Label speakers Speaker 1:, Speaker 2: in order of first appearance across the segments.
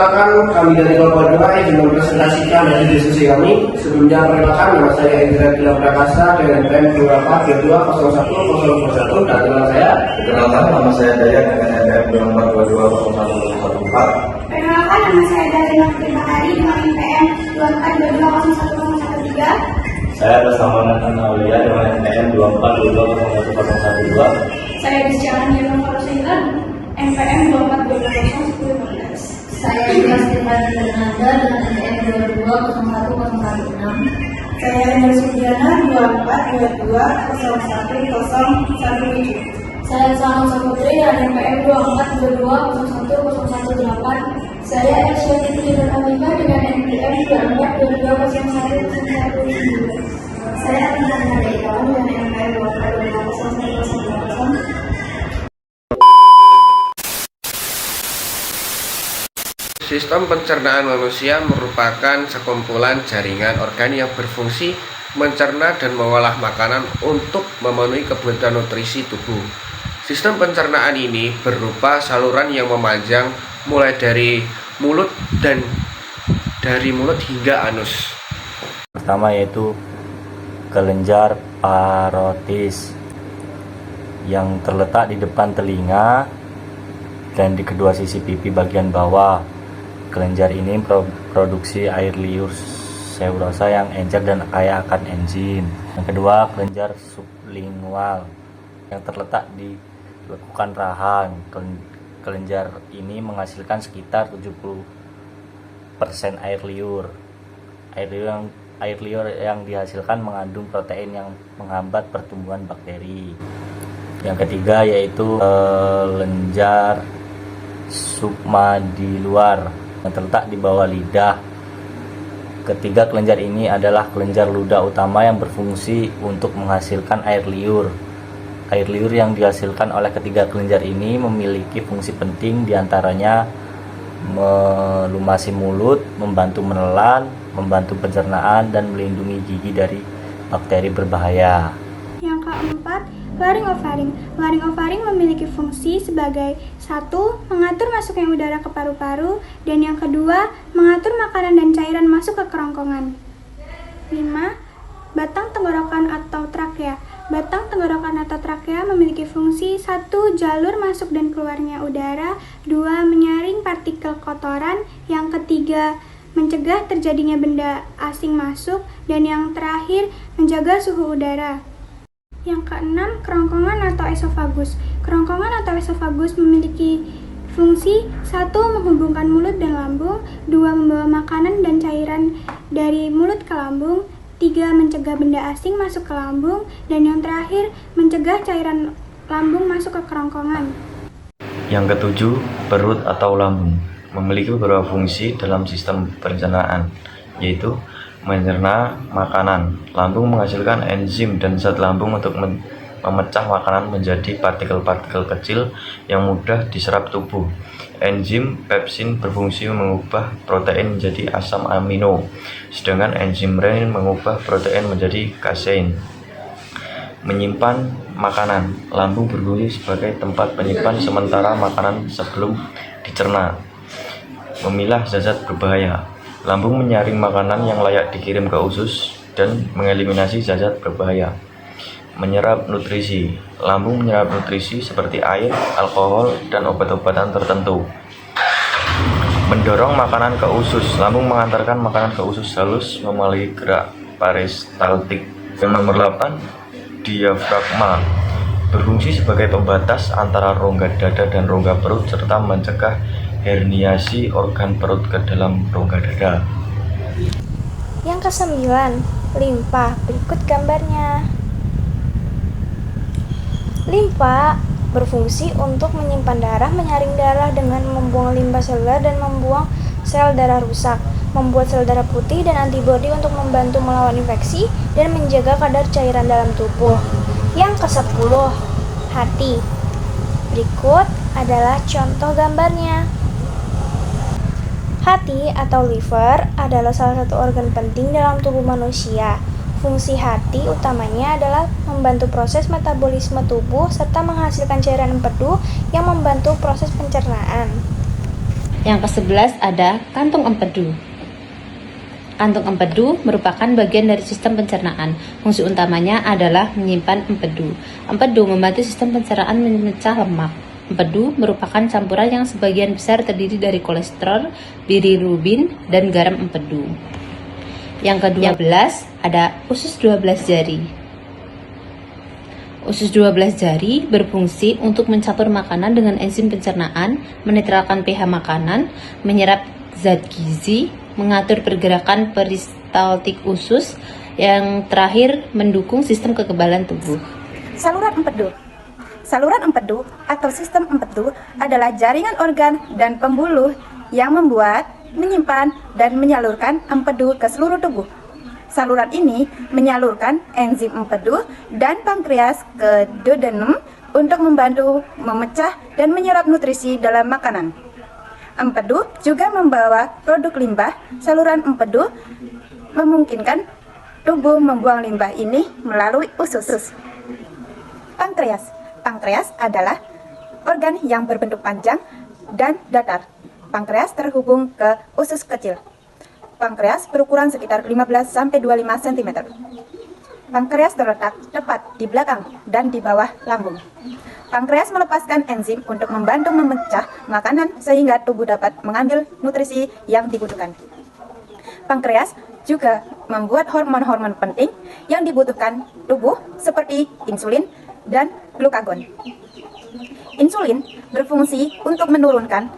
Speaker 1: perkenalkan, kami dari kelompok 2 ingin mempresentasikan dari diskusi kami. Sebelumnya perkenalkan, nama saya Indra Gila Prakasa dengan NPM 24220101 dan teman saya.
Speaker 2: Perkenalkan, nama saya Daya dengan NPM 24220114.
Speaker 3: Perkenalkan, nama saya Dalina Bakari dengan NPM 24220113.
Speaker 4: Saya bersama dengan Aulia dengan NPM 24220112.
Speaker 3: Saya Disjalan Yunus Farusila NPM 24220115.
Speaker 5: Saya Justina Fernanda dengan NPM 220116.
Speaker 3: Saya Nur Sudiana 24220117.
Speaker 5: Saya Saham Saputri dengan NPM 24220118.
Speaker 3: Saya Elsa Titi Nurhamida dengan NPM 24220119.
Speaker 5: Saya Atina Nadaikawan dengan NPM 24220118.
Speaker 1: Sistem pencernaan manusia merupakan sekumpulan jaringan organ yang berfungsi mencerna dan mengolah makanan untuk memenuhi kebutuhan nutrisi tubuh. Sistem pencernaan ini berupa saluran yang memanjang mulai dari mulut dan dari mulut hingga anus.
Speaker 4: Pertama yaitu kelenjar parotis yang terletak di depan telinga dan di kedua sisi pipi bagian bawah. Kelenjar ini produksi air liur sebulosa yang encer dan kaya akan enzim. Yang kedua, kelenjar sublingual yang terletak di lekukan rahang. Kelenjar ini menghasilkan sekitar 70% air liur. Air liur yang dihasilkan mengandung protein yang menghambat pertumbuhan bakteri. Yang ketiga yaitu kelenjar submandibular yang terletak di bawah lidah. Ketiga kelenjar ini adalah kelenjar ludah utama yang berfungsi untuk menghasilkan air liur. Air liur yang dihasilkan oleh ketiga kelenjar ini memiliki fungsi penting, diantaranya melumasi mulut, membantu menelan, membantu pencernaan, dan melindungi gigi dari bakteri berbahaya.
Speaker 3: Yang keempat, laringofaring. Laringofaring memiliki fungsi sebagai 1. Mengatur masuknya udara ke paru-paru, dan yang kedua, mengatur makanan dan cairan masuk ke kerongkongan. 5. Batang tenggorokan atau trakea. Batang tenggorokan atau trakea memiliki fungsi 1. Jalur masuk dan keluarnya udara, 2. Menyaring partikel kotoran, yang ketiga, mencegah terjadinya benda asing masuk, dan yang terakhir, menjaga suhu udara. Yang keenam, kerongkongan atau esofagus. Kerongkongan atau esofagus memiliki fungsi 1. Menghubungkan mulut dan lambung, 2. Membawa makanan dan cairan dari mulut ke lambung, 3. Mencegah benda asing masuk ke lambung, dan yang terakhir, mencegah cairan lambung masuk ke kerongkongan.
Speaker 4: Yang ketujuh, perut atau lambung memiliki beberapa fungsi dalam sistem pencernaan, yaitu mencerna makanan. Lambung menghasilkan enzim dan zat lambung untuk memecah makanan menjadi partikel-partikel kecil yang mudah diserap tubuh. Enzim pepsin berfungsi mengubah protein menjadi asam amino, sedangkan enzim renin mengubah protein menjadi kasein. Menyimpan makanan. Lambung berfungsi sebagai tempat penyimpan sementara makanan sebelum dicerna. Memilah zat-zat berbahaya. Lambung menyaring makanan yang layak dikirim ke usus dan mengeliminasi zat-zat berbahaya. Menyerap nutrisi. Lambung menyerap nutrisi seperti air, alkohol, dan obat-obatan tertentu. Mendorong makanan ke usus. Lambung mengantarkan makanan ke usus halus melalui gerak peristaltik. Yang nomor 8, diafragma. Berfungsi sebagai pembatas antara rongga dada dan rongga perut serta mencegah herniasi organ perut ke dalam rongga dada.
Speaker 6: Yang kesembilan, limpa. Berikut gambarnya. Limpa berfungsi untuk menyimpan darah, menyaring darah dengan membuang limpa seluler dan membuang sel darah rusak, membuat sel darah putih dan antibodi untuk membantu melawan infeksi dan menjaga kadar cairan dalam tubuh. Yang ke-10, hati. Berikut adalah contoh gambarnya. Hati atau liver adalah salah satu organ penting dalam tubuh manusia. Fungsi hati utamanya adalah membantu proses metabolisme tubuh serta menghasilkan cairan empedu yang membantu proses pencernaan.
Speaker 7: Yang ke-11 ada kantung empedu. Kantung empedu merupakan bagian dari sistem pencernaan. Fungsi utamanya adalah menyimpan empedu. Empedu membantu sistem pencernaan memecah lemak. Empedu merupakan campuran yang sebagian besar terdiri dari kolesterol, bilirubin, dan garam empedu. Yang ke-12 ada usus 12 jari. Usus 12 jari berfungsi untuk mencampur makanan dengan enzim pencernaan, menetralkan pH makanan, menyerap zat gizi, mengatur pergerakan peristaltik usus, yang terakhir mendukung sistem kekebalan tubuh.
Speaker 8: Saluran empedu. Saluran empedu atau sistem empedu adalah jaringan organ dan pembuluh yang membuat, menyimpan, dan menyalurkan empedu ke seluruh tubuh. Saluran ini menyalurkan enzim empedu dan pankreas ke duodenum untuk membantu memecah dan menyerap nutrisi dalam makanan. Empedu juga membawa produk limbah. Saluran empedu memungkinkan tubuh membuang limbah ini melalui usus. Pankreas. Pankreas adalah organ yang berbentuk panjang dan datar. Pankreas terhubung ke usus kecil. Pankreas berukuran sekitar 15-25 cm. Pankreas terletak tepat di belakang dan di bawah lambung. Pankreas melepaskan enzim untuk membantu memecah makanan sehingga tubuh dapat mengambil nutrisi yang dibutuhkan. Pankreas juga membuat hormon-hormon penting yang dibutuhkan tubuh seperti insulin dan glukagon. Insulin berfungsi untuk menurunkan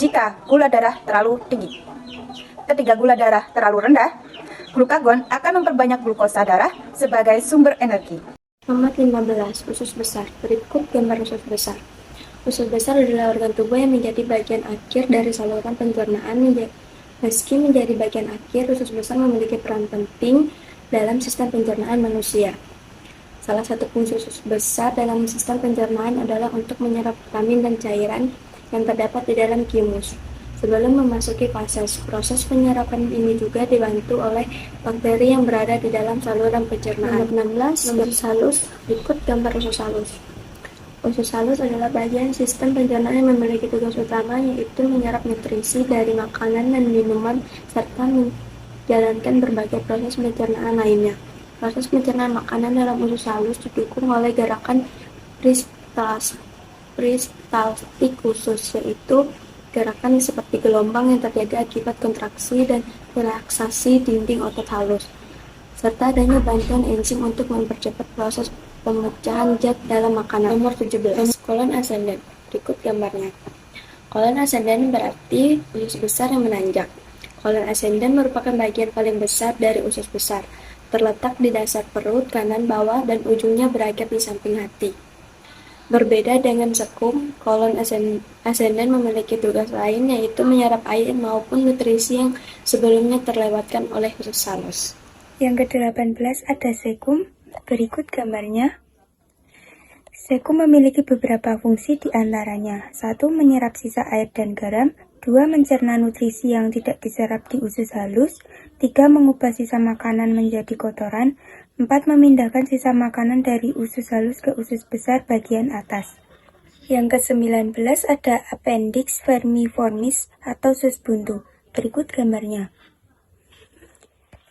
Speaker 8: jika gula darah terlalu tinggi. Ketika gula darah terlalu rendah, glukagon akan memperbanyak glukosa darah sebagai sumber energi.
Speaker 6: Nomor 15. Usus besar. Berikut gambar usus besar. Usus besar adalah organ tubuh yang menjadi bagian akhir dari saluran pencernaan. Meski menjadi bagian akhir, usus besar memiliki peran penting dalam sistem pencernaan manusia. Salah satu fungsi usus besar dalam sistem pencernaan adalah untuk menyerap vitamin dan cairan yang terdapat di dalam thymus. Sebelum memasuki proses penyerapan ini juga dibantu oleh bakteri yang berada di dalam saluran pencernaan. Nomor 16, usus halus. Berikut gambar usus halus. Usus halus adalah bagian sistem pencernaan yang memiliki tugas utama, yaitu menyerap nutrisi dari makanan dan minuman serta menjalankan berbagai proses pencernaan lainnya. Proses pencernaan makanan dalam usus halus didukung oleh gerakan peristaltik usus, yaitu gerakan seperti gelombang yang terjadi akibat kontraksi dan relaksasi dinding otot halus, serta adanya bantuan enzim untuk mempercepat proses pemecahan zat dalam makanan. Nomor 17. Kolon ascendant. Berikut gambarnya. Kolon ascendant berarti usus besar yang menanjak. Kolon ascendant merupakan bagian paling besar dari usus besar, terletak di dasar perut kanan bawah dan ujungnya berakhir di samping hati. Berbeda dengan sekum, kolon ascendant memiliki tugas lain, yaitu menyerap air maupun nutrisi yang sebelumnya terlewatkan oleh usus halus.
Speaker 3: Yang ke-18 ada sekum. Berikut gambarnya. Sekum memiliki beberapa fungsi di antaranya. 1. Menyerap sisa air dan garam. 2. Mencerna nutrisi yang tidak diserap di usus halus. 3. Mengubah sisa makanan menjadi kotoran. 4. Memindahkan sisa makanan dari usus halus ke usus besar bagian atas. Yang ke-19 ada appendix vermiformis atau usus buntu. Berikut gambarnya.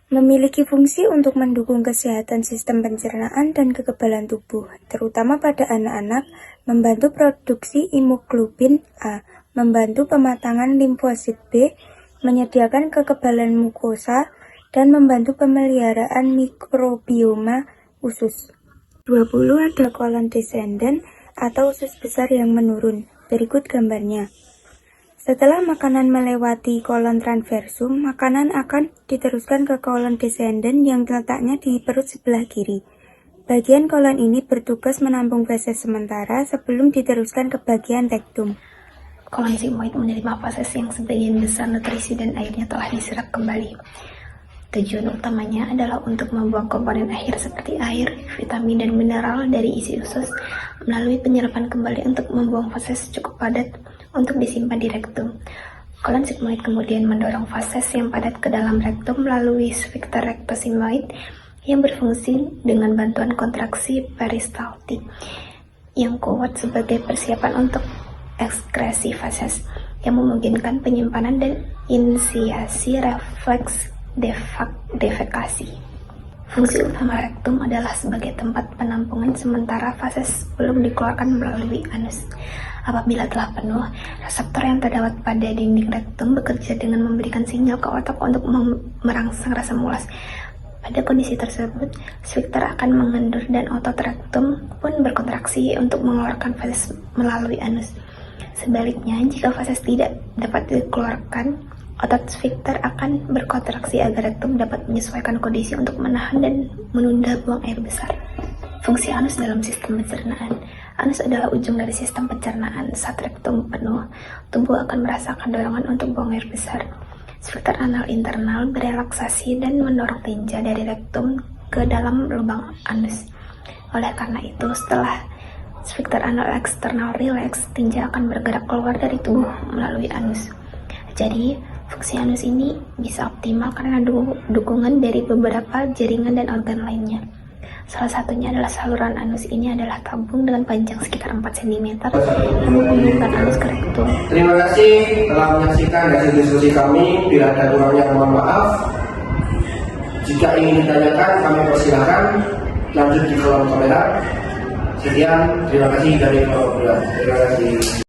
Speaker 3: Memiliki fungsi untuk mendukung kesehatan sistem pencernaan dan kekebalan tubuh, terutama pada anak-anak, membantu produksi hemoglobin A, membantu pematangan limfosit B, menyediakan kekebalan mukosa, dan membantu pemeliharaan mikrobioma usus. 20 ada kolon descendant atau usus besar yang menurun. Berikut gambarnya. Setelah makanan melewati kolon transversum, makanan akan diteruskan ke kolon descendant yang letaknya di perut sebelah kiri. Bagian kolon ini bertugas menampung feses sementara sebelum diteruskan ke bagian rektum.
Speaker 9: Kolon sigmoid menerima feses yang sebagian besar nutrisi dan airnya telah diserap kembali. Tujuan utamanya adalah untuk membuang komponen akhir seperti air, vitamin, dan mineral dari isi usus melalui penyerapan kembali untuk membuang feses cukup padat untuk disimpan di rektum. Kolon sigmoid kemudian mendorong feses yang padat ke dalam rektum melalui sphincter rectosigmoid yang berfungsi dengan bantuan kontraksi peristaltik yang kuat sebagai persiapan untuk ekskresi feses. yang memungkinkan penyimpanan dan inisiasi refleks defekasi. Fungsi utama rektum adalah sebagai tempat penampungan sementara fases sebelum dikeluarkan melalui anus. Apabila telah penuh, reseptor yang terdapat pada dinding rektum bekerja dengan memberikan sinyal ke otak untuk merangsang rasa mulas. Pada kondisi tersebut, sphinkter akan mengendur dan otot rektum pun berkontraksi untuk mengeluarkan fases melalui anus. Sebaliknya, jika fases tidak dapat dikeluarkan, otot sphinkter akan berkontraksi agar rektum dapat menyesuaikan kondisi untuk menahan dan menunda buang air besar. Fungsi anus dalam sistem pencernaan. Anus adalah ujung dari sistem pencernaan. Saat rektum penuh, tubuh akan merasakan dorongan untuk buang air besar. Sphinkter anal internal berelaksasi dan mendorong tinja dari rektum ke dalam lubang anus. Oleh karena itu, setelah sphinkter anal eksternal rileks, tinja akan bergerak keluar dari tubuh melalui anus. Jadi, fungsi anus ini bisa optimal karena dukungan dari beberapa jaringan dan organ lainnya. Salah satunya adalah saluran anus ini adalah tabung dengan panjang sekitar 4 cm yang menghubungkan anus ke rektum.
Speaker 1: Terima kasih telah menyaksikan hasil diskusi kami. Bila ada kurangnya mohon maaf. Jika ingin ditanyakan kami persilahkan lanjut di kolom komentar. Sekian, terima kasih dari Pak. Terima kasih.